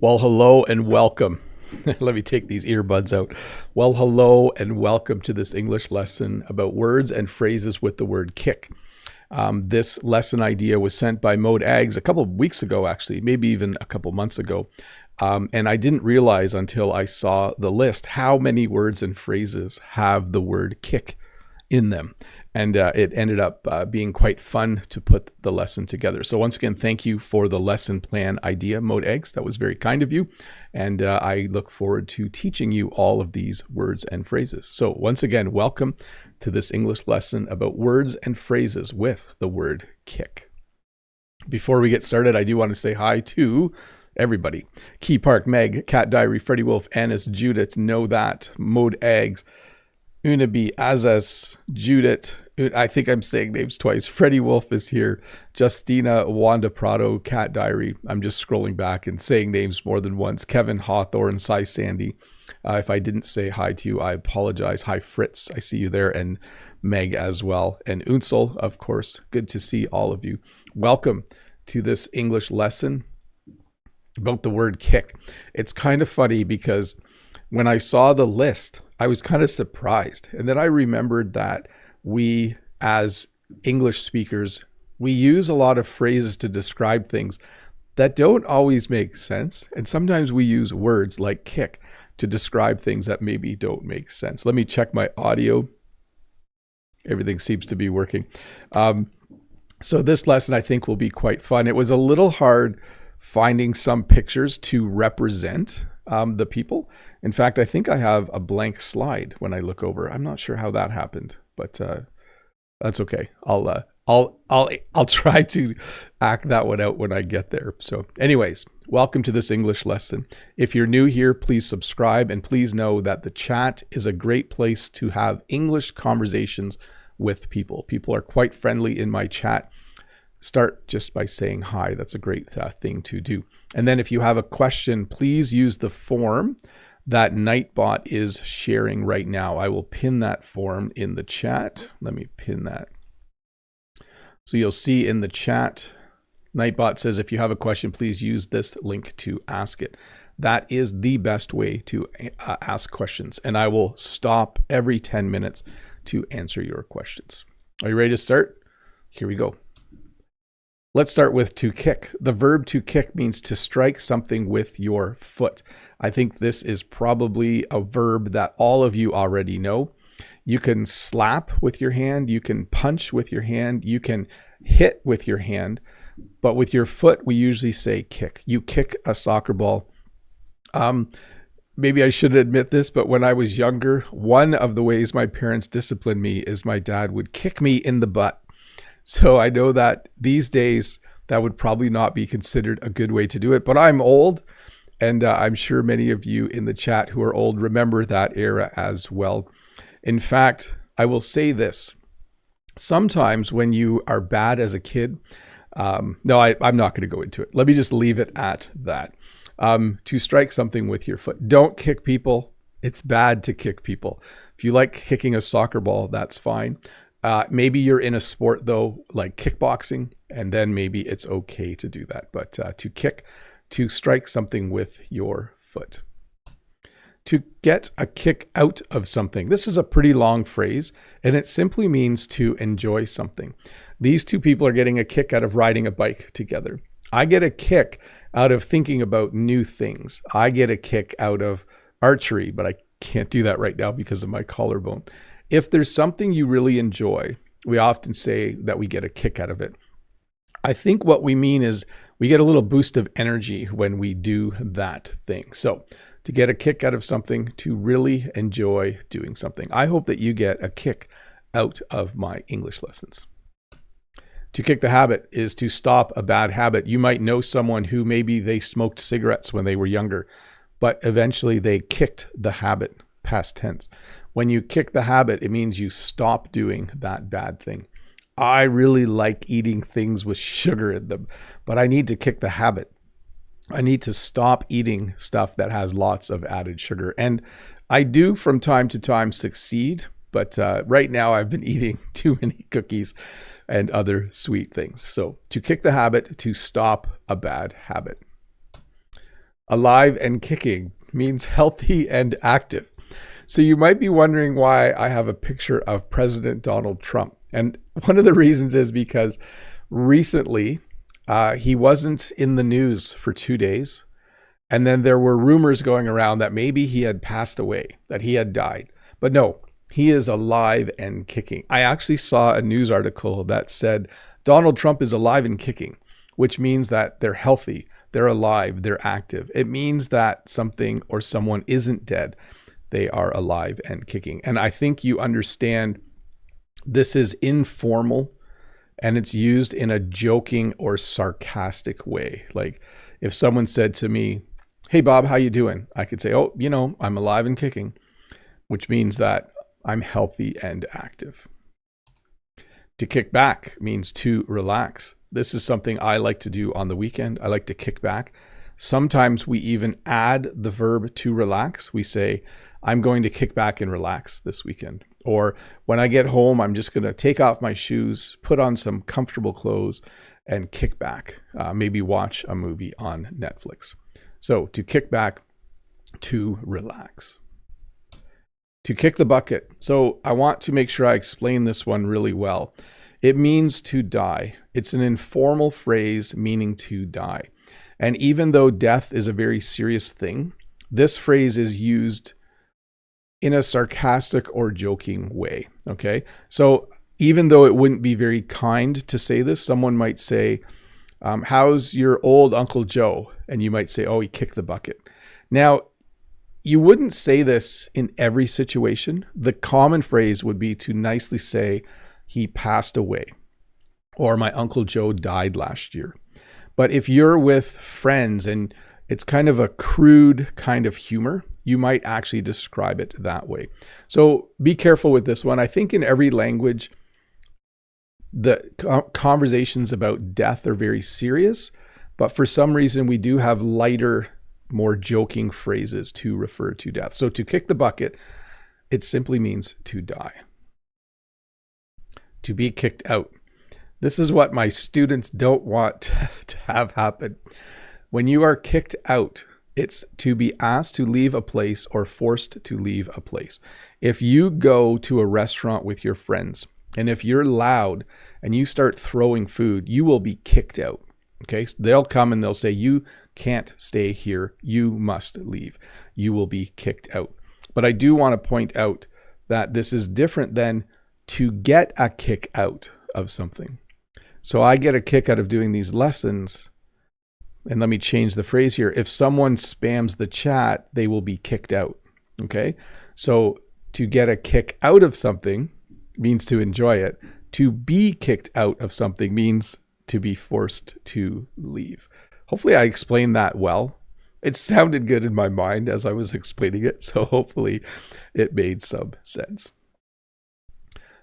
Well, hello and welcome. Let me take these earbuds out. Well, hello and welcome to this English lesson about words and phrases with the word kick. This lesson idea was sent by Mohd Ags a couple of weeks ago, actually, maybe even a couple months ago. And I didn't realize until I saw the list how many words and phrases have the word kick in them. And it ended up being quite fun to put the lesson together. So once again, thank you for the lesson plan idea, Mohd Ags. That was very kind of you. And I look forward to teaching you all of these words and phrases. So once again, welcome to this English lesson about words and phrases with the word kick. Before we get started, I do want to say hi to everybody. Key Park, Meg, Cat Diary, Freddie Wolf, Annis, Judith, Know That, Mohd Ags, Unabi, Azaz, Judith, I think I'm saying names twice. Freddie Wolf is here. Justina, Wanda Prado, Cat Diary. I'm just scrolling back and saying names more than once. Kevin Hawthorne, Cy Sandy. If I didn't say hi to you, I apologize. Hi, Fritz. I see you there. And Meg as well. And Unsel, of course. Good to see all of you. Welcome to this English lesson about the word kick. It's kind of funny because when I saw the list, I was kind of surprised. And then I remembered that we, as English speakers, we use a lot of phrases to describe things that don't always make sense. And sometimes we use words like kick to describe things that maybe don't make sense. Let me check my audio. Everything seems to be working. So this lesson, I think, will be quite fun. It was a little hard finding some pictures to represent the people. In fact, I think I have a blank slide when I look over. I'm not sure how that happened, but that's okay. I'll try to act that one out when I get there. So anyways, welcome to this English lesson. If you're new here, please subscribe, and please know that the chat is a great place to have English conversations with people. People are quite friendly in my chat. Start just by saying hi. That's a great thing to do. And then if you have a question, please use the form that Nightbot is sharing right now. I will pin that form in the chat. Let me pin that. So you'll see in the chat, Nightbot says, if you have a question, please use this link to ask it. That is the best way to ask questions. And I will stop every 10 minutes to answer your questions. Are you ready to start? Here we go. Let's start with to kick. The verb to kick means to strike something with your foot. I think this is probably a verb that all of you already know. You can slap with your hand, you can punch with your hand, you can hit with your hand, but with your foot, we usually say kick. You kick a soccer ball. Maybe I shouldn't admit this, but when I was younger, one of the ways my parents disciplined me is my dad would kick me in the butt. So I know that these days that would probably not be considered a good way to do it, but I'm old, and I'm sure many of you in the chat who are old remember that era as well. In fact, I will say this. Sometimes when you are bad as a kid, I'm not going to go into it. Let me just leave it at that. To strike something with your foot. Don't kick people. It's bad to kick people. If you like kicking a soccer ball, that's fine. Maybe you're in a sport though, like kickboxing, and then maybe it's okay to do that. But to kick, to strike something with your foot. To get a kick out of something. This is a pretty long phrase, and it simply means to enjoy something. These two people are getting a kick out of riding a bike together. I get a kick out of thinking about new things. I get a kick out of archery, but I can't do that right now because of my collarbone. If there's something you really enjoy, we often say that we get a kick out of it. I think what we mean is we get a little boost of energy when we do that thing. So to get a kick out of something, to really enjoy doing something. I hope that you get a kick out of my English lessons. To kick the habit is to stop a bad habit. You might know someone who maybe they smoked cigarettes when they were younger, but eventually they kicked the habit, past tense. When you kick the habit, it means you stop doing that bad thing. I really like eating things with sugar in them, but I need to kick the habit. I need to stop eating stuff that has lots of added sugar. And I do from time to time succeed, but right now I've been eating too many cookies and other sweet things. So to kick the habit, to stop a bad habit. Alive and kicking means healthy and active. So you might be wondering why I have a picture of President Donald Trump. And one of the reasons is because recently he wasn't in the news for 2 days. And then there were rumors going around that maybe he had passed away, that he had died. But no, he is alive and kicking. I actually saw a news article that said Donald Trump is alive and kicking, which means that they're healthy, they're alive, they're active. It means that something or someone isn't dead. They are alive and kicking. And I think you understand this is informal and it's used in a joking or sarcastic way. Like if someone said to me, "Hey Bob, how you doing?" I could say, "Oh, I'm alive and kicking," which means that I'm healthy and active. To kick back means to relax. This is something I like to do on the weekend. I like to kick back. Sometimes we even add the verb to relax. We say, "I'm going to kick back and relax this weekend." Or when I get home, I'm just going to take off my shoes, put on some comfortable clothes and kick back. Maybe watch a movie on Netflix. So to kick back, to relax. To kick the bucket. So I want to make sure I explain this one really well. It means to die. It's an informal phrase meaning to die. And even though death is a very serious thing, this phrase is used in a sarcastic or joking way. Okay. So even though it wouldn't be very kind to say this, someone might say, "How's your old Uncle Joe?" And you might say, "Oh, he kicked the bucket." Now, you wouldn't say this in every situation. The common phrase would be to nicely say, "He passed away," or "My Uncle Joe died last year." But if you're with friends and it's kind of a crude kind of humor, you might actually describe it that way. So be careful with this one. I think in every language, the conversations about death are very serious, but for some reason we do have lighter, more joking phrases to refer to death. So to kick the bucket, it simply means to die. To be kicked out. This is what my students don't want to have happen. When you are kicked out, it's to be asked to leave a place or forced to leave a place. If you go to a restaurant with your friends, and if you're loud and you start throwing food, you will be kicked out. Okay, so they'll come and they'll say, "You can't stay here. You must leave." You will be kicked out. But I do want to point out that this is different than to get a kick out of something. So I get a kick out of doing these lessons. And let me change the phrase here. If someone spams the chat, they will be kicked out. Okay, so to get a kick out of something means to enjoy it. To be kicked out of something means to be forced to leave. Hopefully I explained that well. It sounded good in my mind as I was explaining it, so hopefully it made some sense.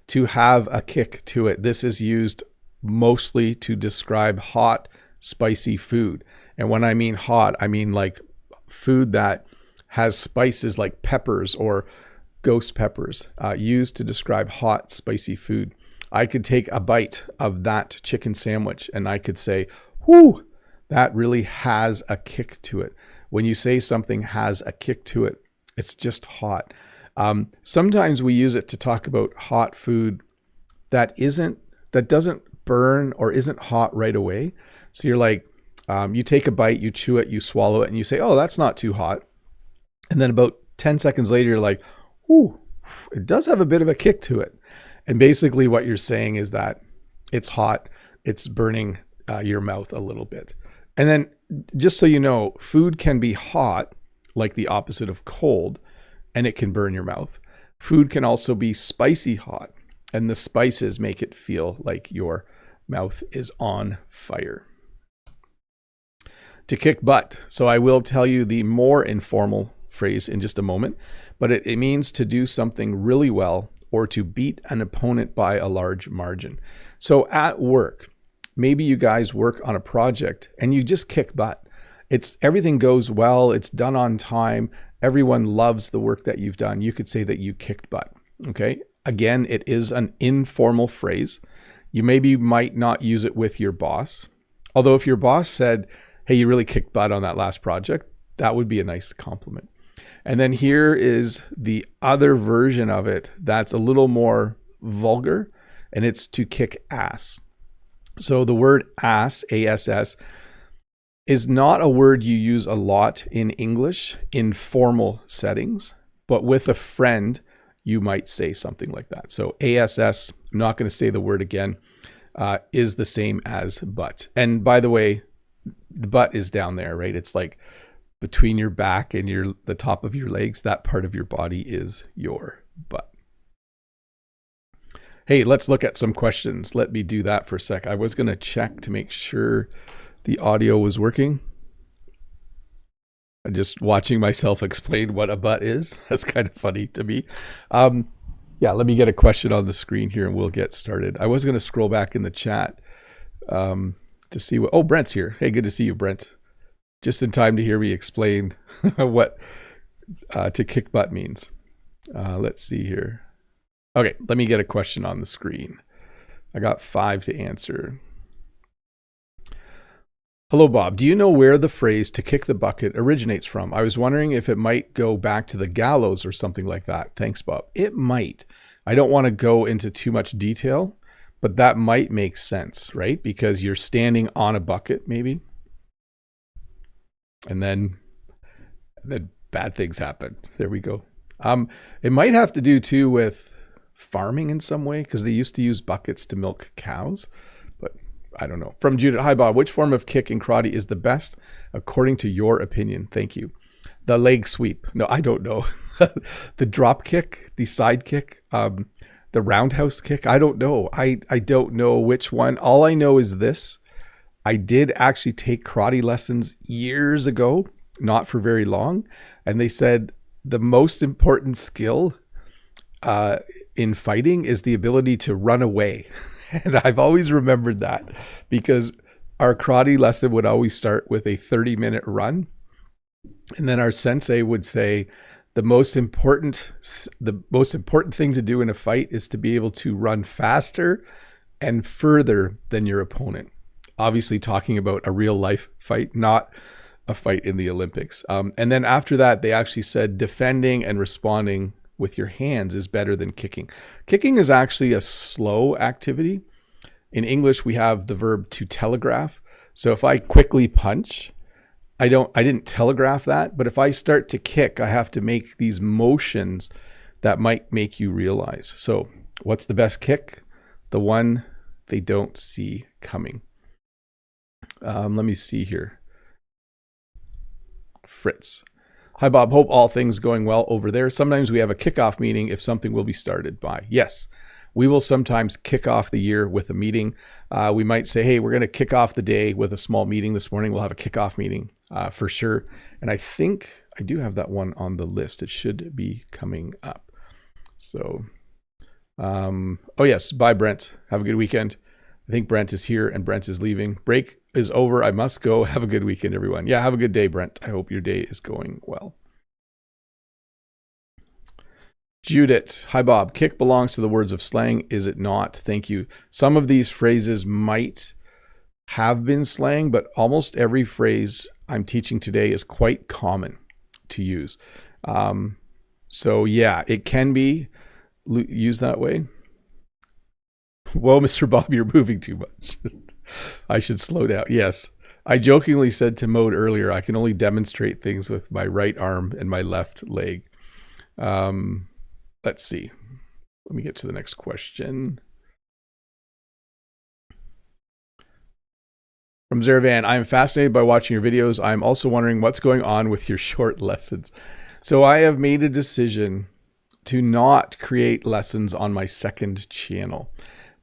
To have a kick to it. This is used mostly to describe hot, spicy food. And when I mean hot, I mean like food that has spices like peppers or ghost peppers, used to describe hot, spicy food. I could take a bite of that chicken sandwich and I could say, "Whoo, that really has a kick to it." When you say something has a kick to it, it's just hot. Sometimes we use it to talk about hot food that doesn't burn or isn't hot right away. So you're like, you take a bite, you chew it, you swallow it, and you say, "Oh, that's not too hot." And then about 10 seconds later, you're like, "Ooh, it does have a bit of a kick to it." And basically what you're saying is that it's hot, it's burning your mouth a little bit. And then just so you know, food can be hot, like the opposite of cold, and it can burn your mouth. Food can also be spicy hot, and the spices make it feel like your mouth is on fire. To kick butt. So I will tell you the more informal phrase in just a moment, but it means to do something really well or to beat an opponent by a large margin. So at work, maybe you guys work on a project and you just kick butt. Everything goes well, it's done on time, everyone loves the work that you've done. You could say that you kicked butt. Okay. Again, it is an informal phrase. You might not use it with your boss. Although if your boss said, "Hey, you really kicked butt on that last project," That would be a nice compliment. And then here is the other version of it that's a little more vulgar, and it's to kick ass. So the word ass, A-S-S, is not a word you use a lot in English in formal settings, but with a friend, you might say something like that. So ASS, I'm not going to say the word again, is the same as butt. And by the way, the butt is down there, right? It's like between your back and the top of your legs. That part of your body is your butt. Hey, let's look at some questions. Let me do that for a sec. I was going to check to make sure the audio was working. I'm just watching myself explain what a butt is. That's kind of funny to me. Yeah, let me get a question on the screen here and we'll get started. I was going to scroll back in the chat to see what, oh, Brent's here. Hey, good to see you, Brent. Just in time to hear me explain what to kick butt means. Let's see here. Okay, let me get a question on the screen. I got 5 to answer. Hello, Bob. Do you know where the phrase to kick the bucket originates from? I was wondering if it might go back to the gallows or something like that. Thanks, Bob. It might. I don't want to go into too much detail, but that might make sense, right? Because you're standing on a bucket, maybe. And then bad things happen. There we go. It might have to do too with farming in some way, because they used to use buckets to milk cows. I don't know. From Judith, hi Bob, which form of kick in karate is the best according to your opinion? Thank you. The leg sweep. No, I don't know. The drop kick, the side kick, the roundhouse kick. I don't know. I don't know which one. All I know is this. I did actually take karate lessons years ago, not for very long. And they said the most important skill in fighting is the ability to run away. And I've always remembered that because our karate lesson would always start with a 30-minute run. And then our sensei would say, the most important thing to do in a fight is to be able to run faster and further than your opponent. Obviously talking about a real life fight, not a fight in the Olympics. And then after that, they actually said defending and responding with your hands is better than kicking. Kicking is actually a slow activity. In English, we have the verb to telegraph. So if I quickly punch, I didn't telegraph that, but if I start to kick, I have to make these motions that might make you realize. So what's the best kick? The one they don't see coming. Let me see here. Fritz. Hi, Bob. Hope all things going well over there. Sometimes we have a kickoff meeting if something will be started by. Yes, we will sometimes kick off the year with a meeting. We might say, hey, we're going to kick off the day with a small meeting this morning. We'll have a kickoff meeting for sure. And I think I do have that one on the list. It should be coming up. So, oh yes, bye, Brent. Have a good weekend. I think Brent is here and Brent is leaving. Break is over. I must go. Have a good weekend, everyone. Yeah, have a good day, Brent. I hope your day is going well. Judith, hi Bob. Kick belongs to the words of slang, is it not? Thank you. Some of these phrases might have been slang, but almost every phrase I'm teaching today is quite common to use. So yeah, it can be used that way. Whoa, Mr. Bob, you're moving too much. I should slow down. Yes. I jokingly said to Mohd earlier, I can only demonstrate things with my right arm and my left leg. Let's see. Let me get to the next question. From Zeravan, I am fascinated by watching your videos. I'm also wondering what's going on with your short lessons. So I have made a decision to not create lessons on my second channel.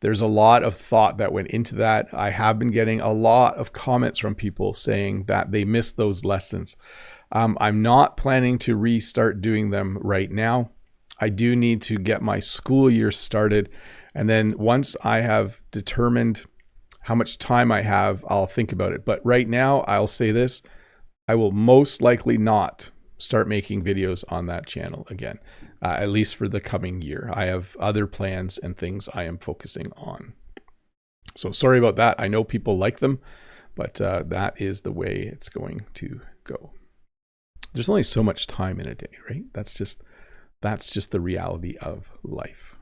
There's a lot of thought that went into that. I have been getting a lot of comments from people saying that they missed those lessons. I'm not planning to restart doing them right now. I do need to get my school year started. And then once I have determined how much time I have, I'll think about it. But right now, I'll say this, I will most likely not start making videos on that channel again, at least for the coming year. I have other plans and things I am focusing on. So sorry about that. I know people like them, but that is the way it's going to go. There's only so much time in a day, right? That's just the reality of life.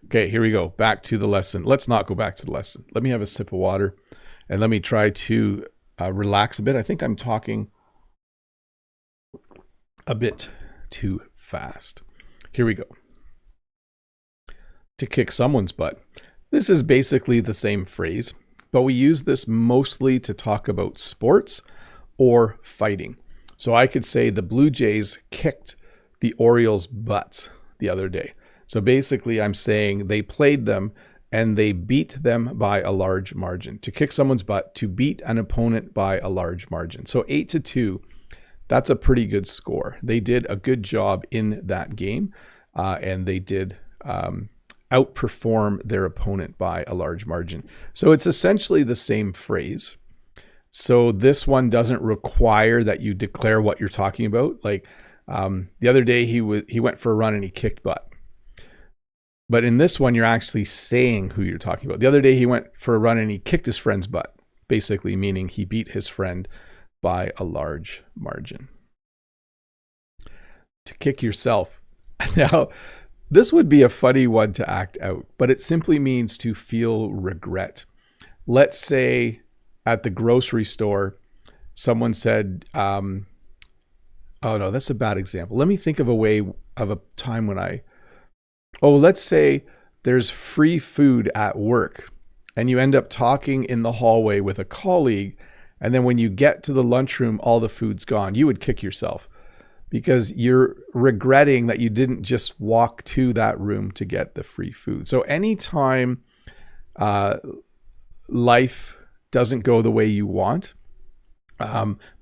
Okay, here we go. Back to the lesson. Let's not go back to the lesson. Let me have a sip of water and let me try to relax a bit. I think I'm talking a bit too fast. Here we go. To kick someone's butt. This is basically the same phrase, but we use this mostly to talk about sports or fighting. So I could say the Blue Jays kicked the Orioles' butts the other day. So basically I'm saying they played them and they beat them by a large margin. To kick someone's butt, to beat an opponent by a large margin. So 8-2, that's a pretty good score. They did a good job in that game, and they did outperform their opponent by a large margin. So it's essentially the same phrase. So this one doesn't require that you declare what you're talking about. Like the other day he went for a run and he kicked butt. But in this one, you're actually saying who you're talking about. The other day he went for a run and he kicked his friend's butt, basically meaning he beat his friend by a large margin. To kick yourself. Now, this would be a funny one to act out, but it simply means to feel regret. Let's say at the grocery store, someone said, oh no, that's a bad example. Let me think of a time when let's say there's free food at work and you end up talking in the hallway with a colleague. And then when you get to the lunchroom, all the food's gone. You would kick yourself because you're regretting that you didn't just walk to that room to get the free food. So anytime life doesn't go the way you want,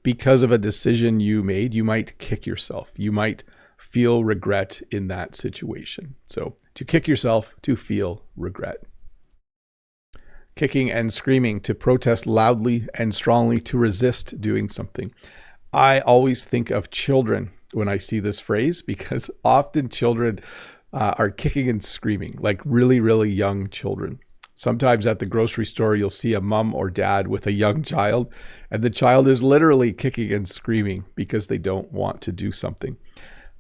because of a decision you made, you might kick yourself. You might feel regret in that situation. So to kick yourself, to feel regret. Kicking and screaming, to protest loudly and strongly, to resist doing something. I always think of children when I see this phrase because often children are kicking and screaming, like really, really young children. Sometimes at the grocery store, you'll see a mom or dad with a young child, and the child is literally kicking and screaming because they don't want to do something.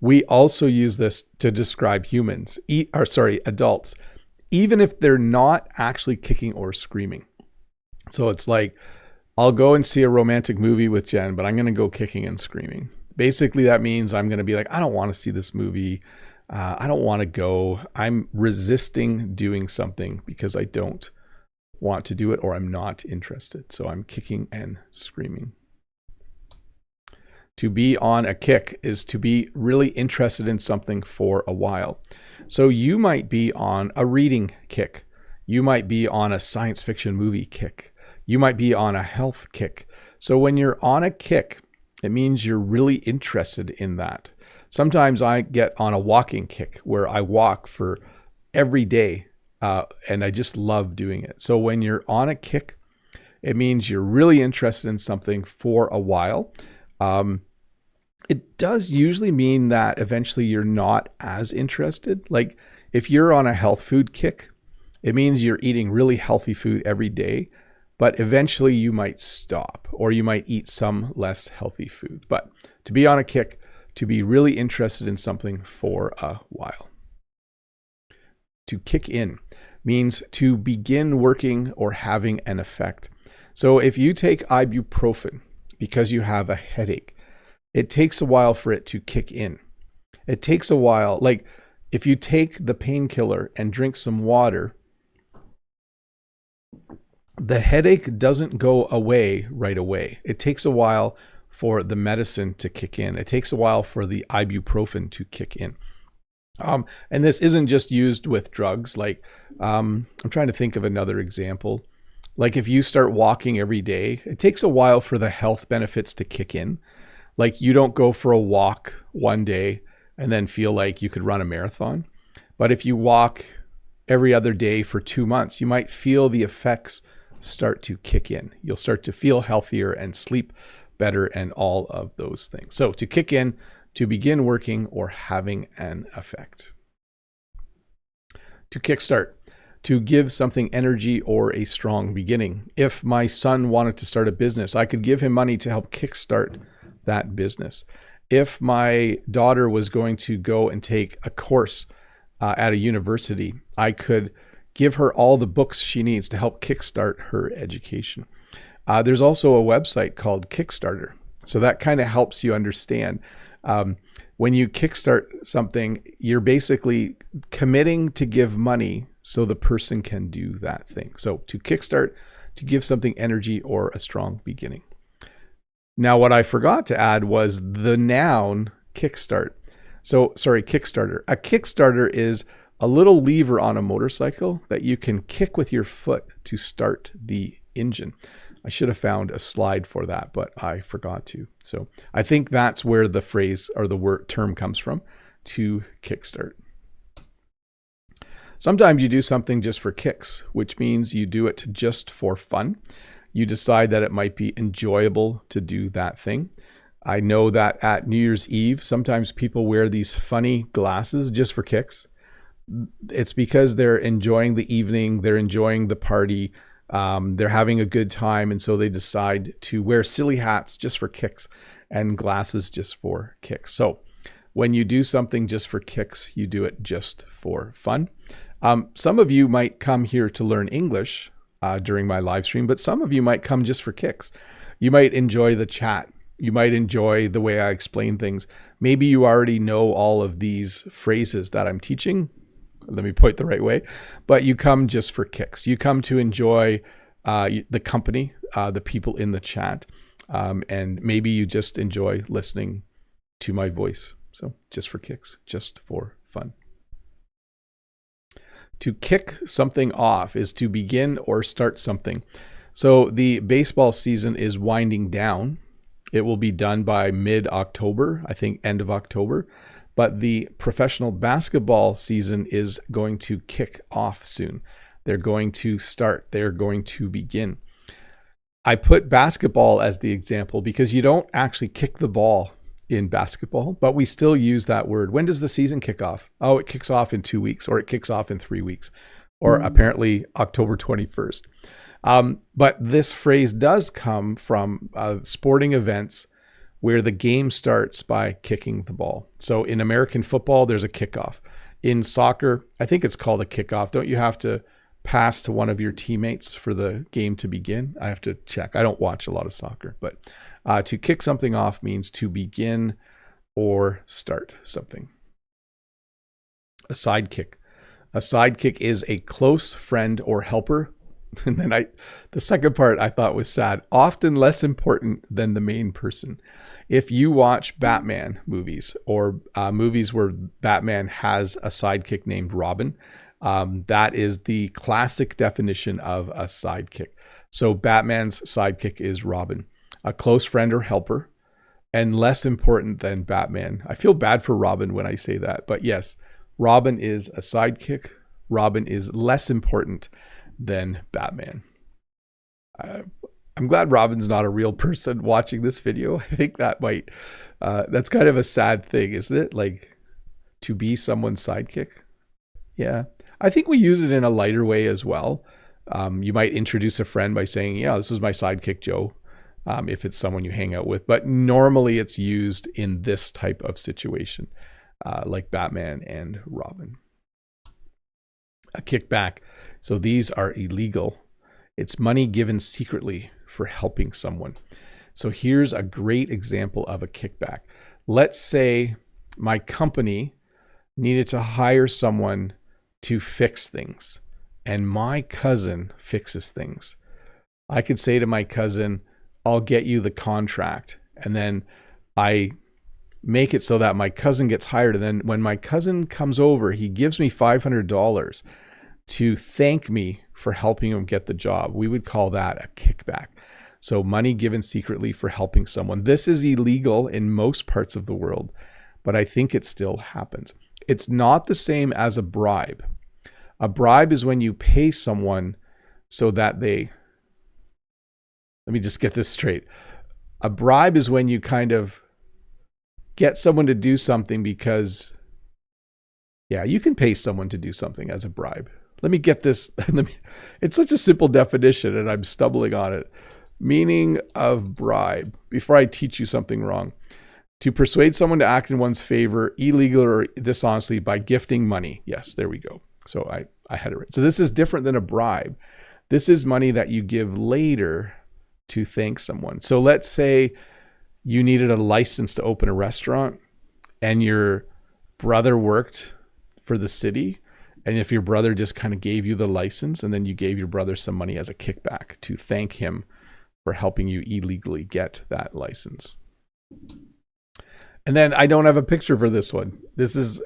We also use this to describe adults, even if they're not actually kicking or screaming. So it's like, I'll go and see a romantic movie with Jen, but I'm going to go kicking and screaming. Basically, that means I'm going to be like, I don't want to see this movie. I don't want to go. I'm resisting doing something because I don't want to do it or I'm not interested. So I'm kicking and screaming. To be on a kick is to be really interested in something for a while. So you might be on a reading kick. You might be on a science fiction movie kick. You might be on a health kick. So when you're on a kick, it means you're really interested in that. Sometimes I get on a walking kick where I walk for every day and I just love doing it. So when you're on a kick, it means you're really interested in something for a while. It does usually mean that eventually you're not as interested. Like if you're on a health food kick, it means you're eating really healthy food every day, but eventually you might stop or you might eat some less healthy food. But to be on a kick, to be really interested in something for a while. To kick in means to begin working or having an effect. So if you take ibuprofen because you have a headache, it takes a while for it to kick in. It takes a while. Like if you take the painkiller and drink some water, the headache doesn't go away right away. It takes a while for the medicine to kick in. It takes a while for the ibuprofen to kick in. And this isn't just used with drugs. Like I'm trying to think of another example. Like if you start walking every day, it takes a while for the health benefits to kick in. Like you don't go for a walk one day and then feel like you could run a marathon. But if you walk every other day for 2 months, you might feel the effects start to kick in. You'll start to feel healthier and sleep better and all of those things. So to kick in, to begin working or having an effect. To kickstart, to give something energy or a strong beginning. If my son wanted to start a business, I could give him money to help kickstart that business. If my daughter was going to go and take a course at a university, I could give her all the books she needs to help kickstart her education. There's also a website called Kickstarter. So that kind of helps you understand. When you kickstart something, you're basically committing to give money so the person can do that thing. So to kickstart, to give something energy or a strong beginning. Now, what I forgot to add was the noun kickstart. Kickstarter. A Kickstarter is a little lever on a motorcycle that you can kick with your foot to start the engine. I should have found a slide for that, but I forgot to. So I think that's where the phrase or the word term comes from, to kickstart. Sometimes you do something just for kicks, which means you do it just for fun. You decide that it might be enjoyable to do that thing. I know that at New Year's Eve, sometimes people wear these funny glasses just for kicks. It's because they're enjoying the evening, they're enjoying the party, they're having a good time, and so they decide to wear silly hats just for kicks and glasses just for kicks. So when you do something just for kicks, you do it just for fun. Some of you might come here to learn English during my live stream, but some of you might come just for kicks. You might enjoy the chat. You might enjoy the way I explain things. Maybe you already know all of these phrases that I'm teaching. Let me point the right way. But you come just for kicks. You come to enjoy the company, the people in the chat. And maybe you just enjoy listening to my voice. So just for kicks, just for fun. To kick something off is to begin or start something. So the baseball season is winding down. It will be done by mid-October, I think end of October. But the professional basketball season is going to kick off soon. They're going to start. They're going to begin. I put basketball as the example because you don't actually kick the ball in basketball, but we still use that word. When does the season kick off? Oh, it kicks off in 2 weeks, or it kicks off in 3 weeks, or apparently October 21st. But this phrase does come from sporting events where the game starts by kicking the ball. So in American football, there's a kickoff. In soccer, I think it's called a kickoff. Don't you have to pass to one of your teammates for the game to begin? I have to check. I don't watch a lot of soccer, but to kick something off means to begin or start something. A sidekick. A sidekick is a close friend or helper. And then the second part I thought was sad. Often less important than the main person. If you watch Batman movies or movies where Batman has a sidekick named Robin, that is the classic definition of a sidekick. So Batman's sidekick is Robin, a close friend or helper, and less important than Batman. I feel bad for Robin when I say that, but yes, Robin is a sidekick. Robin is less important than Batman. I'm glad Robin's not a real person watching this video. I think that that's kind of a sad thing, isn't it? Like, to be someone's sidekick. Yeah. I think we use it in a lighter way as well. You might introduce a friend by saying, yeah, this is my sidekick, Joe, if it's someone you hang out with. But normally it's used in this type of situation, like Batman and Robin. A kickback. So these are illegal. It's money given secretly for helping someone. So here's a great example of a kickback. Let's say my company needed to hire someone to fix things, and my cousin fixes things. I could say to my cousin, I'll get you the contract. And then I make it so that my cousin gets hired. And then when my cousin comes over, he gives me $500 to thank me for helping him get the job. We would call that a kickback. So money given secretly for helping someone. This is illegal in most parts of the world, but I think it still happens. It's not the same as a bribe. A bribe is when you pay someone so that let me just get this straight. A bribe is when you kind of get someone to do something because, yeah, you can pay someone to do something as a bribe. Let me get this. It's such a simple definition and I'm stumbling on it. Meaning of bribe. Before I teach you something wrong. To persuade someone to act in one's favor, illegally or dishonestly, by gifting money. Yes, there we go. So I had it right. So this is different than a bribe. This is money that you give later to thank someone. So let's say you needed a license to open a restaurant and your brother worked for the city. And if your brother just kind of gave you the license and then you gave your brother some money as a kickback to thank him for helping you illegally get that license. And then I don't have a picture for this one. This is,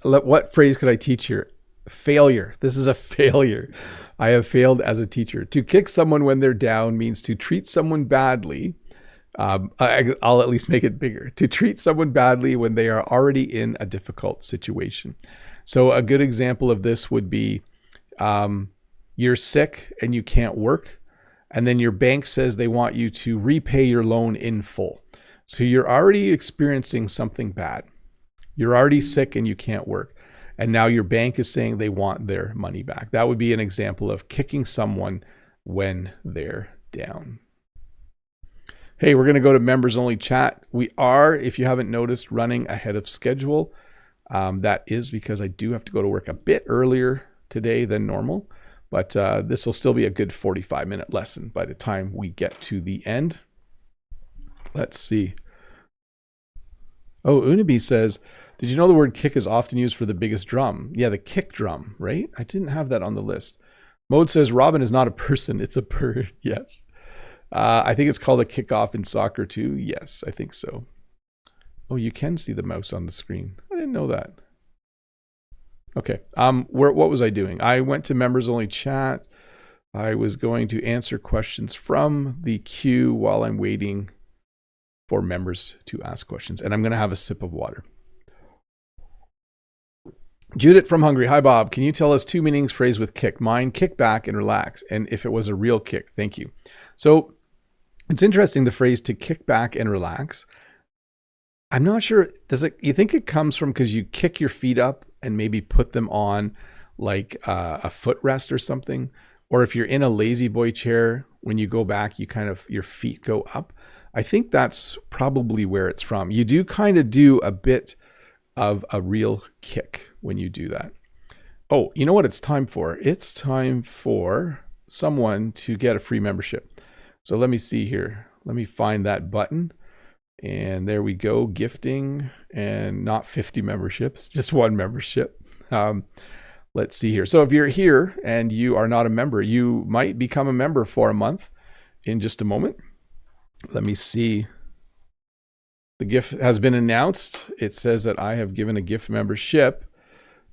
what phrase could I teach here? Failure. This is a failure. I have failed as a teacher. To kick someone when they're down means to treat someone badly. I'll at least make it bigger. To treat someone badly when they are already in a difficult situation. So a good example of this would be you're sick and you can't work. And then your bank says they want you to repay your loan in full. So you're already experiencing something bad. You're already sick and you can't work. And now your bank is saying they want their money back. That would be an example of kicking someone when they're down. Hey, we're going to go to members only chat. We are, if you haven't noticed, running ahead of schedule. That is because I do have to go to work a bit earlier today than normal. But this will still be a good 45-minute lesson by the time we get to the end. Let's see. Oh, Unabi says, did you know the word kick is often used for the biggest drum? Yeah, the kick drum, right? I didn't have that on the list. Mohd says, Robin is not a person, it's a bird. Yes. I think it's called a kickoff in soccer too. Yes, I think so. Oh, you can see the mouse on the screen. I didn't know that. Okay. What was I doing? I went to members only chat. I was going to answer questions from the queue while I'm waiting for members to ask questions. And I'm going to have a sip of water. Judith from Hungary. Hi, Bob. Can you tell us two meanings phrase with kick? Mine, kick back and relax. And if it was a real kick, thank you. So it's interesting, the phrase to kick back and relax. I'm not sure. You think it comes from because you kick your feet up and maybe put them on like a footrest or something? Or if you're in a lazy boy chair, when you go back, your feet go up. I think that's probably where it's from. You do kind of do a bit of a real kick when you do that. Oh, you know what it's time for? It's time for someone to get a free membership. So let me see here. Let me find that button. And there we go, gifting, and not 50 memberships, just one membership. Let's see here. So if you're here and you are not a member, you might become a member for a month in just a moment. Let me see. The gift has been announced. It says that I have given a gift membership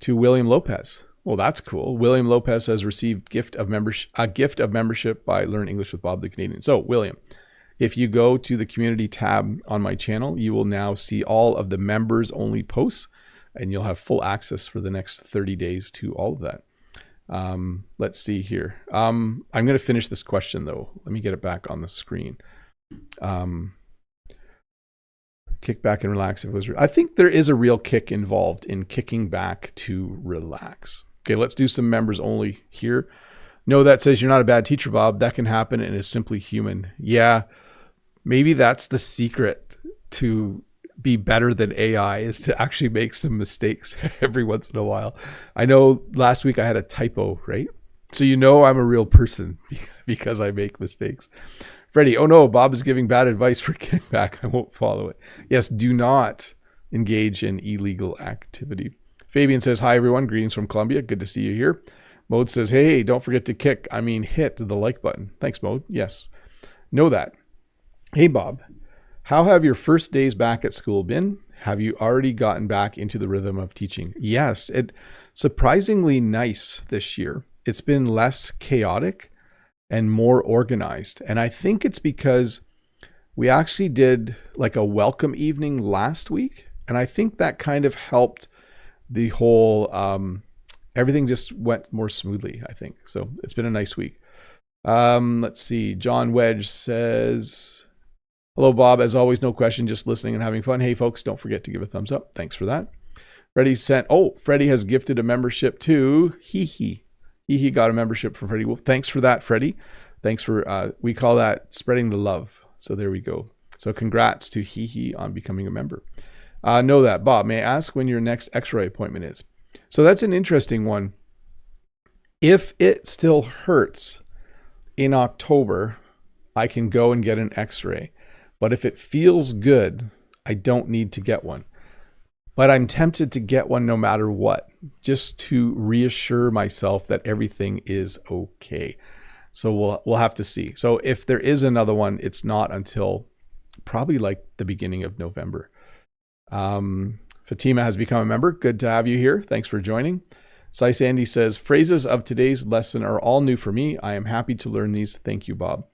to William Lopez. Well, that's cool. William Lopez has received a gift of membership by Learn English with Bob the Canadian. So William, if you go to the community tab on my channel, you will now see all of the members only posts, and you'll have full access for the next 30 days to all of that. Let's see here. I'm going to finish this question though. Let me get it back on the screen. Kick back and relax. If it was, I think there is a real kick involved in kicking back to relax. Okay, let's do some members only here. No, that says you're not a bad teacher, Bob. That can happen and is simply human. Yeah, maybe that's the secret to be better than AI, is to actually make some mistakes every once in a while. I know last week I had a typo, right? So you know I'm a real person because I make mistakes. Freddie, oh no, Bob is giving bad advice for kickback. I won't follow it. Yes, do not engage in illegal activity. Fabian says, hi everyone, greetings from Colombia. Good to see you here. Mohd says, hey, don't forget to hit the like button. Thanks, Mohd. Yes, know that. Hey, Bob, how have your first days back at school been? Have you already gotten back into the rhythm of teaching? Yes, it's surprisingly nice this year. It's been less chaotic and more organized. And I think it's because we actually did like a welcome evening last week. And I think that kind of helped the whole, everything just went more smoothly, I think. So it's been a nice week. Let's see. John Wedge says, hello, Bob. As always, no question, just listening and having fun. Hey, folks, don't forget to give a thumbs up. Thanks for that. Freddie has gifted a membership to He got a membership from Freddie. Well, thanks for that, Freddie. Thanks for, we call that spreading the love. So there we go. So congrats to Hee on becoming a member. Know that. Bob, may I ask when your next x-ray appointment is? So that's an interesting one. If it still hurts in October, I can go and get an x-ray. But if it feels good, I don't need to get one. But I'm tempted to get one no matter what, just to reassure myself that everything is okay. So we'll have to see. So if there is another one, it's not until probably like the beginning of November. Fatima has become a member. Good to have you here. Thanks for joining. Sai Sandy says, phrases of today's lesson are all new for me. I am happy to learn these. Thank you, Bob.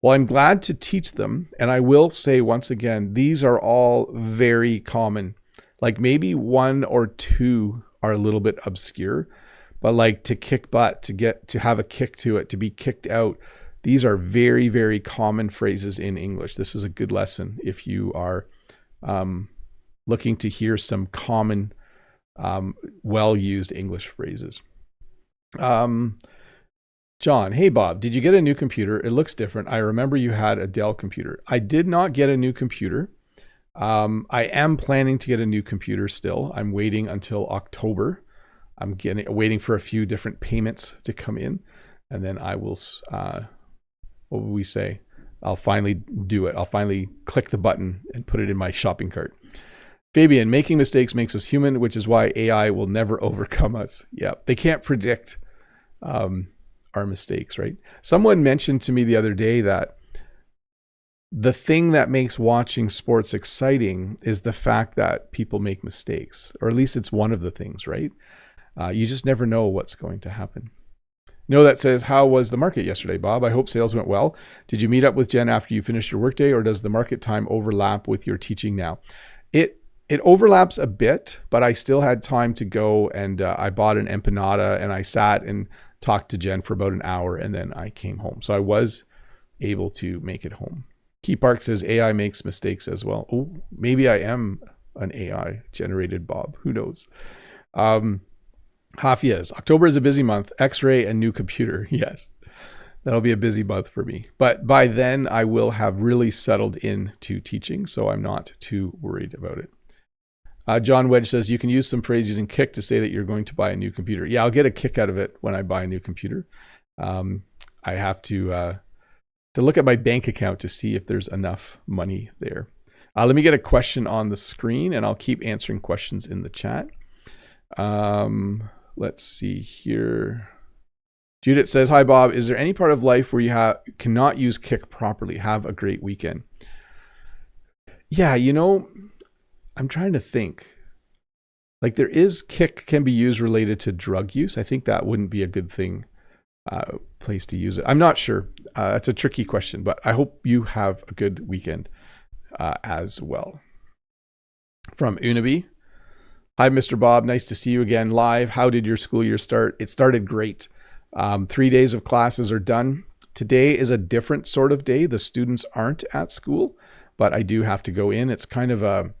Well, I'm glad to teach them. And I will say once again, these are all very common. Like maybe one or two are a little bit obscure, but like to kick butt, to have a kick to it, to be kicked out. These are very, very common phrases in English. This is a good lesson if you are looking to hear some common, well-used English phrases. John, hey Bob, did you get a new computer? It looks different. I remember you had a Dell computer. I did not get a new computer. I am planning to get a new computer still. I'm waiting until October. I'm waiting for a few different payments to come in, and then I will, what would we say? I'll finally do it. I'll finally click the button and put it in my shopping cart. Fabian, making mistakes makes us human, which is why AI will never overcome us. Yeah, they can't predict our mistakes, right? Someone mentioned to me the other day that the thing that makes watching sports exciting is the fact that people make mistakes, or at least it's one of the things, right? You just never know what's going to happen. No, that says, how was the market yesterday, Bob? I hope sales went well. Did you meet up with Jen after you finished your workday, or does the market time overlap with your teaching now? It overlaps a bit, but I still had time to go, and I bought an empanada and I sat and talked to Jen for about an hour, and then I came home. So I was able to make it home. Key Park says AI makes mistakes as well. Oh, maybe I am an AI generated Bob. Who knows? Hafiz, October is a busy month. X-ray and new computer. Yes, that'll be a busy month for me. But by then I will have really settled into teaching, so I'm not too worried about it. John Wedge says, you can use some phrase using kick to say that you're going to buy a new computer. Yeah, I'll get a kick out of it when I buy a new computer. I have to look at my bank account to see if there's enough money there. Let me get a question on the screen, and I'll keep answering questions in the chat. Let's see here. Judith says, hi, Bob. Is there any part of life where you cannot use kick properly? Have a great weekend. Yeah, you know, I'm trying to think. Like there is kick can be used related to drug use. I think that wouldn't be a good thing, place to use it. I'm not sure. That's a tricky question, but I hope you have a good weekend as well. From Unabi. Hi, Mr. Bob. Nice to see you again live. How did your school year start? It started great. 3 days of classes are done. Today is a different sort of day. The students aren't at school, but I do have to go in. It's kind of a,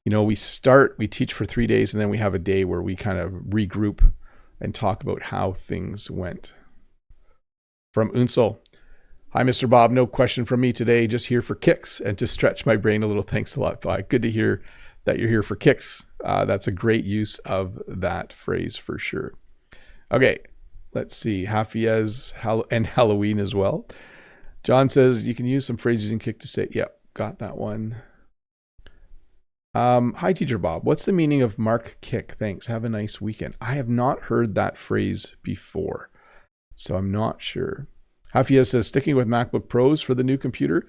you know, we teach for 3 days, and then we have a day where we kind of regroup and talk about how things went. From Unsel. Hi, Mr. Bob. No question from me today. Just here for kicks and to stretch my brain a little. Thanks a lot. Bye. Good to hear that you're here for kicks. That's a great use of that phrase for sure. Okay, let's see. Hafiz and Halloween as well. John says you can use some phrases in kick to say, yep, got that one. Hi, Teacher Bob. What's the meaning of mark kick? Thanks. Have a nice weekend. I have not heard that phrase before, so I'm not sure. Hafiz says, sticking with MacBook Pros for the new computer.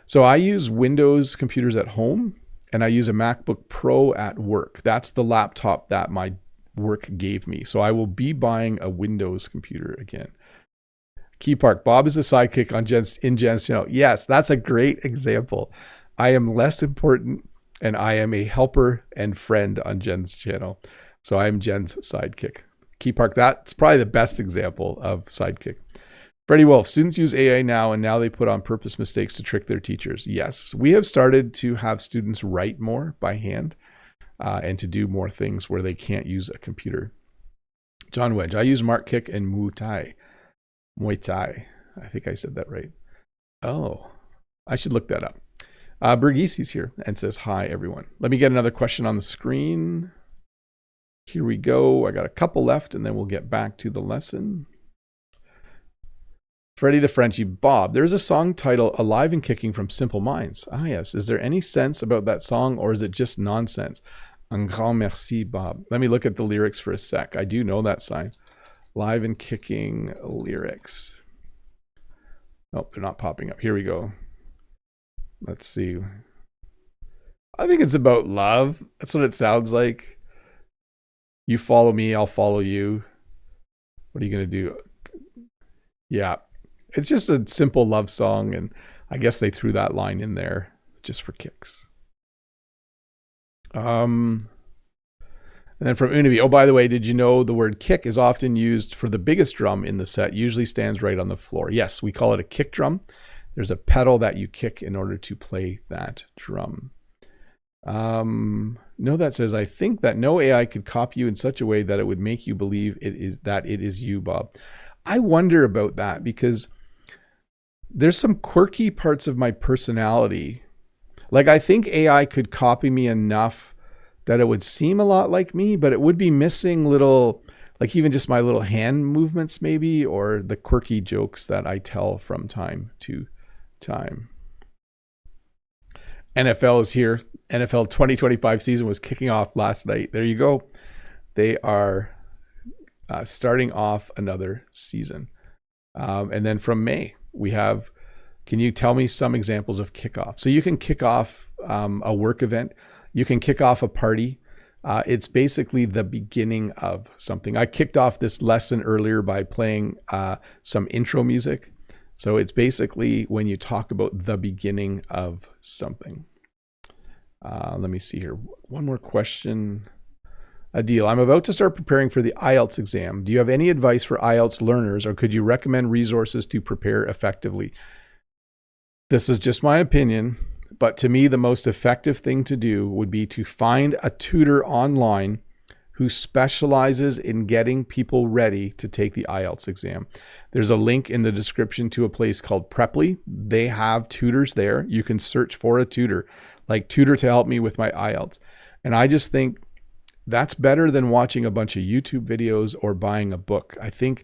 So I use Windows computers at home, and I use a MacBook Pro at work. That's the laptop that my work gave me. So I will be buying a Windows computer again. Key Park, Bob is a sidekick in Jen's channel. Yes, that's a great example. I am less important, and I am a helper and friend on Jen's channel. So I am Jen's sidekick. Key Park, that's probably the best example of sidekick. Freddie Wolf, students use AI now, and now they put on purpose mistakes to trick their teachers. Yes, we have started to have students write more by hand and to do more things where they can't use a computer. John Wedge, I use mark kick and Muay Thai. I think I said that right. Oh, I should look that up. Bergisi's here and says, hi, everyone. Let me get another question on the screen. Here we go. I got a couple left, and then we'll get back to the lesson. Freddie the Frenchie, Bob, there's a song titled Alive and Kicking from Simple Minds. Ah, yes. Is there any sense about that song, or is it just nonsense? Un grand merci, Bob. Let me look at the lyrics for a sec. I do know that song. Live and Kicking lyrics. Oh, they're not popping up. Here we go. Let's see. I think it's about love. That's what it sounds like. You follow me, I'll follow you. What are you going to do? Yeah. It's just a simple love song, and I guess they threw that line in there just for kicks. And then from Unavi, oh, by the way, did you know the word kick is often used for the biggest drum in the set, usually stands right on the floor? Yes, we call it a kick drum. There's a pedal that you kick in order to play that drum. No, that says, I think that no AI could copy you in such a way that it would make you believe it is you, Bob. I wonder about that, because there's some quirky parts of my personality. Like, I think AI could copy me enough that it would seem a lot like me, but it would be missing little, like even just my little hand movements maybe, or the quirky jokes that I tell from time to time. NFL is here. NFL 2025 season was kicking off last night. There you go. They are starting off another season. And then from May, we have, can you tell me some examples of kickoff? So you can kick off a work event. You can kick off a party. It's basically the beginning of something. I kicked off this lesson earlier by playing some intro music. So it's basically when you talk about the beginning of something. Let me see here. One more question. Adil, I'm about to start preparing for the IELTS exam. Do you have any advice for IELTS learners, or could you recommend resources to prepare effectively? This is just my opinion, but to me, the most effective thing to do would be to find a tutor online who specializes in getting people ready to take the IELTS exam. There's a link in the description to a place called Preply. They have tutors there. You can search for a tutor, like tutor to help me with my IELTS. And I just think that's better than watching a bunch of YouTube videos or buying a book. I think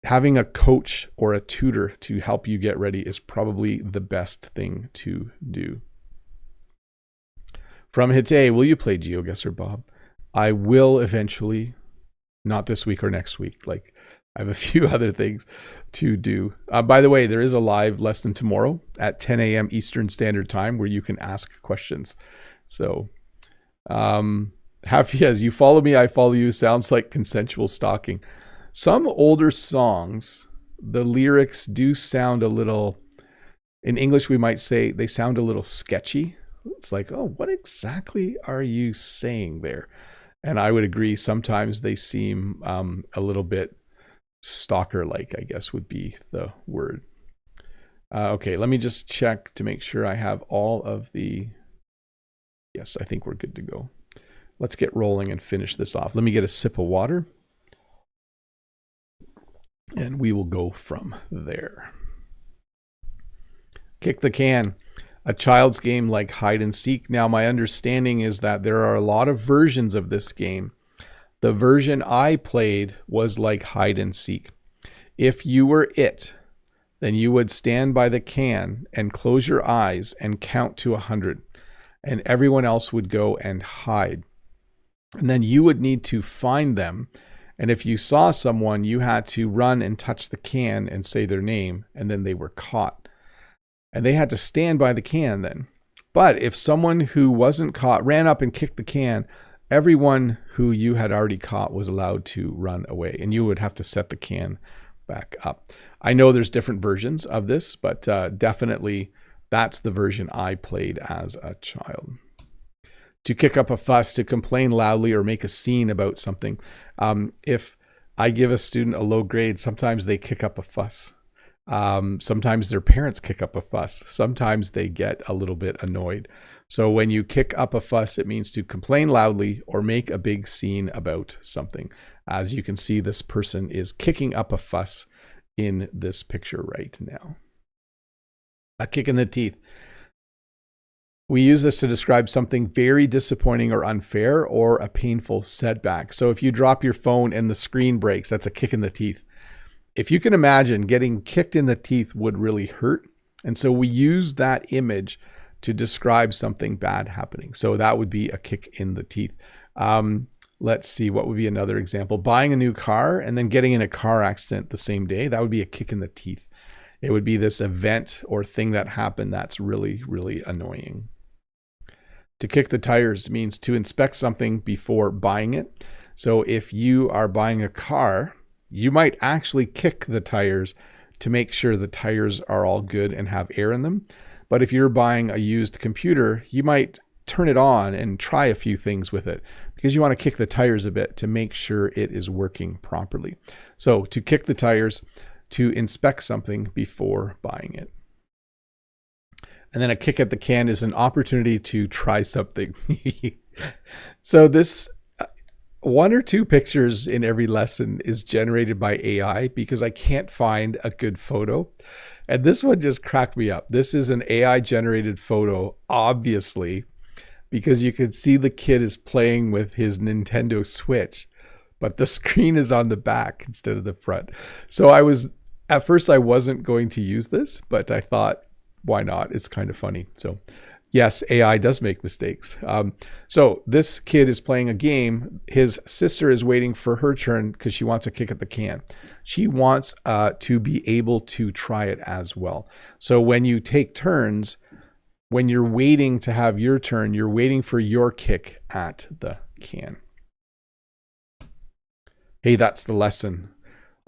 having a coach or a tutor to help you get ready is probably the best thing to do. From Hite, will you play GeoGuessr, Bob? I will eventually, not this week or next week. Like, I have a few other things to do. By the way, there is a live lesson tomorrow at 10 a.m. Eastern Standard Time where you can ask questions. So, Hafiz, you follow me, I follow you. Sounds like consensual stalking. Some older songs, the lyrics do sound a little, in English we might say they sound a little sketchy. It's like, oh, what exactly are you saying there? And I would agree, sometimes they seem a little bit stalker-like, I guess would be the word. Okay, let me just check to make sure I have all of the, yes, I think we're good to go. Let's get rolling and finish this off. Let me get a sip of water, and we will go from there. Kick the can. A child's game like hide and seek. Now, my understanding is that there are a lot of versions of this game. The version I played was like hide and seek. If you were it, then you would stand by the can and close your eyes and count to 100, and everyone else would go and hide. And then you would need to find them. And if you saw someone, you had to run and touch the can and say their name, and then they were caught. And they had to stand by the can then. But if someone who wasn't caught ran up and kicked the can, everyone who you had already caught was allowed to run away, and you would have to set the can back up. I know there's different versions of this, but definitely that's the version I played as a child. To kick up a fuss, to complain loudly or make a scene about something. If I give a student a low grade, sometimes they kick up a fuss. Sometimes their parents kick up a fuss. Sometimes they get a little bit annoyed. So when you kick up a fuss, it means to complain loudly or make a big scene about something. As you can see, this person is kicking up a fuss in this picture right now. A kick in the teeth. We use this to describe something very disappointing or unfair or a painful setback. So if you drop your phone and the screen breaks, that's a kick in the teeth. If you can imagine, getting kicked in the teeth would really hurt. And so we use that image to describe something bad happening. So that would be a kick in the teeth. Let's see, what would be another example? Buying a new car and then getting in a car accident the same day. That would be a kick in the teeth. It would be this event or thing that happened that's really, really annoying. To kick the tires means to inspect something before buying it. So if you are buying a car, you might actually kick the tires to make sure the tires are all good and have air in them. But if you're buying a used computer, you might turn it on and try a few things with it because you want to kick the tires a bit to make sure it is working properly. So to kick the tires, to inspect something before buying it. And then a kick at the can is an opportunity to try something. So this 1 or 2 pictures in every lesson is generated by AI because I can't find a good photo. And this one just cracked me up. This is an AI generated photo, obviously, because you can see the kid is playing with his Nintendo Switch, but the screen is on the back instead of the front. So at first I wasn't going to use this, but I thought, why not? It's kind of funny. So yes, AI does make mistakes. So this kid is playing a game. His sister is waiting for her turn because she wants a kick at the can. She wants to be able to try it as well. So when you take turns, when you're waiting to have your turn, you're waiting for your kick at the can. Hey, that's the lesson.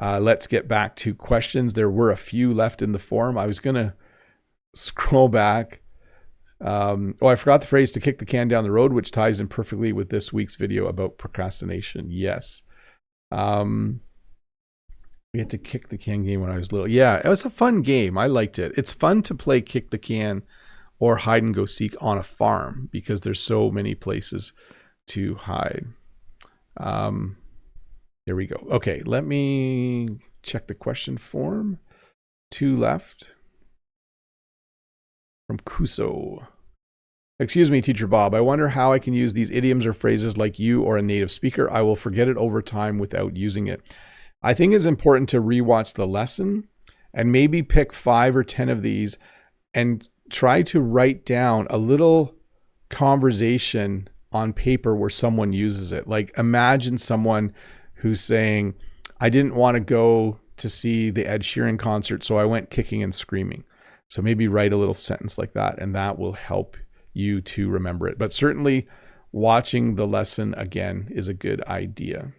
Let's get back to questions. There were a few left in the form. I was going to scroll back. I forgot the phrase to kick the can down the road, which ties in perfectly with this week's video about procrastination. Yes. We had to kick the can game when I was little. Yeah, it was a fun game. I liked it. It's fun to play kick the can or hide and go seek on a farm because there's so many places to hide. There we go. Okay, let me check the question form. 2 left. From Kuso. Excuse me, Teacher Bob. I wonder how I can use these idioms or phrases like you or a native speaker. I will forget it over time without using it. I think it's important to rewatch the lesson and maybe pick 5 or 10 of these and try to write down a little conversation on paper where someone uses it. Like imagine someone who's saying, I didn't want to go to see the Ed Sheeran concert, so I went kicking and screaming. So maybe write a little sentence like that, and that will help you to remember it. But certainly watching the lesson again is a good idea.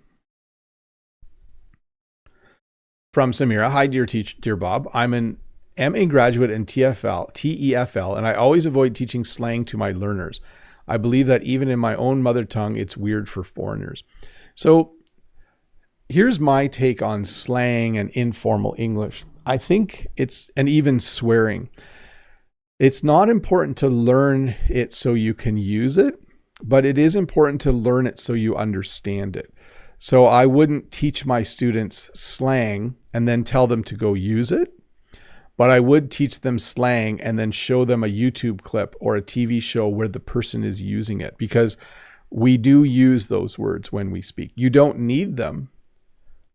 From Samira, hi dear Bob. I'm an MA graduate in TEFL, and I always avoid teaching slang to my learners. I believe that even in my own mother tongue, it's weird for foreigners. So here's my take on slang and informal English. I think it's, and even swearing. It's not important to learn it so you can use it, but it is important to learn it so you understand it. So I wouldn't teach my students slang and then tell them to go use it, but I would teach them slang and then show them a YouTube clip or a TV show where the person is using it, because we do use those words when we speak. You don't need them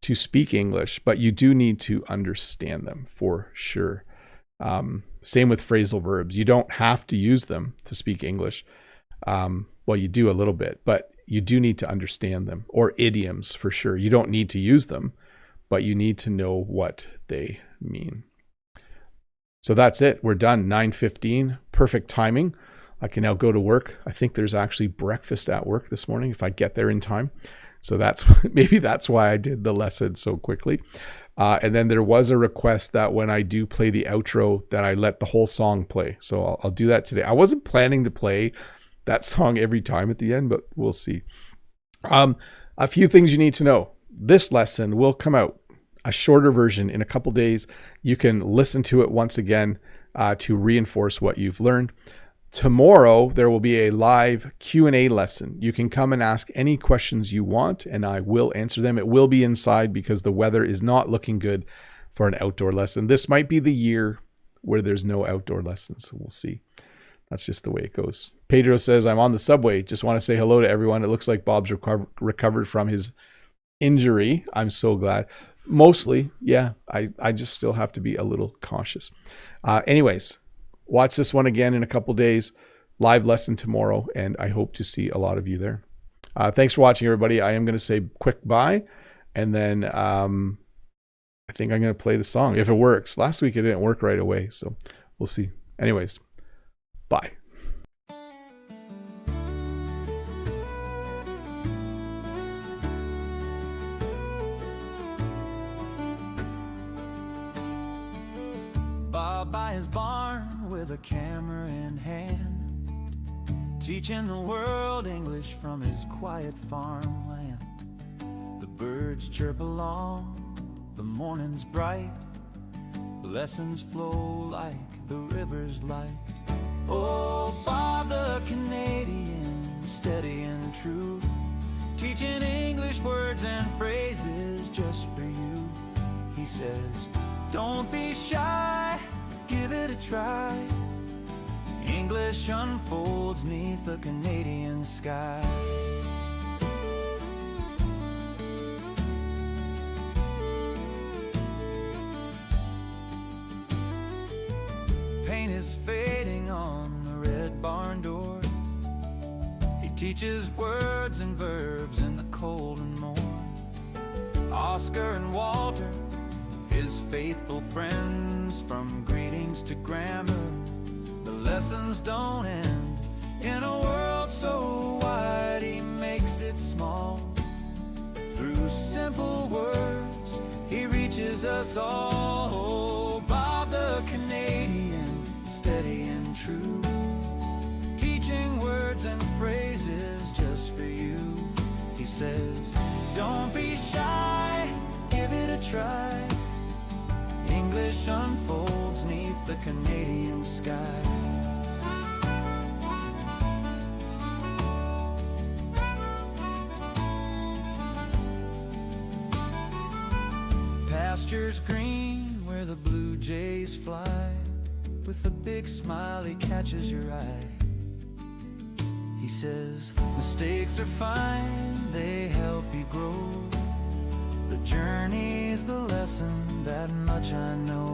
to speak English, but you do need to understand them for sure. Same with phrasal verbs. You don't have to use them to speak English. Well, you do a little bit, but you do need to understand them. Or idioms for sure. You don't need to use them, but you need to know what they mean. So that's it. We're done. 9:15. Perfect timing. I can now go to work. I think there's actually breakfast at work this morning if I get there in time. So maybe that's why I did the lesson so quickly. And then there was a request that when I do play the outro that I let the whole song play. So I'll do that today. I wasn't planning to play that song every time at the end, but we'll see. A few things you need to know. This lesson will come out, a shorter version, in a couple days. You can listen to it once again to reinforce what you've learned. Tomorrow, there will be a live Q&A lesson. You can come and ask any questions you want, and I will answer them. It will be inside because the weather is not looking good for an outdoor lesson. This might be the year where there's no outdoor lessons. We'll see. That's just the way it goes. Pedro says, I'm on the subway. Just want to say hello to everyone. It looks like Bob's recovered from his injury. I'm so glad. Mostly, yeah, I just still have to be a little cautious. Anyways, watch this one again in a couple days. Live lesson tomorrow, and I hope to see a lot of you there. Thanks for watching, everybody. I am going to say quick bye, and then I think I'm going to play the song if it works. Last week it didn't work right away, so we'll see. Anyways, bye. Bob by his barn with a camera in hand, teaching the world English from his quiet farmland. The birds chirp along, the morning's bright, lessons flow like the river's light. Oh, Bob the Canadian, steady and true, teaching English words and phrases just for you. He says, don't be shy, give it a try. English unfolds neath the Canadian sky. Paint is fading on the red barn door. He teaches words and verbs in the cold and morn. Oscar and Walter, his faithful friends, from greetings to grammar, the lessons don't end. In a world so wide, he makes it small. Through simple words, he reaches us all. Oh, Bob the Canadian, steady and true, teaching words and phrases just for you. He says, don't be shy, give it a try. English unfolds neath the Canadian sky. Pastures green where the blue jays fly, with a big smile he catches your eye. He says, mistakes are fine, they help you grow. The journey's the lesson, that much I know.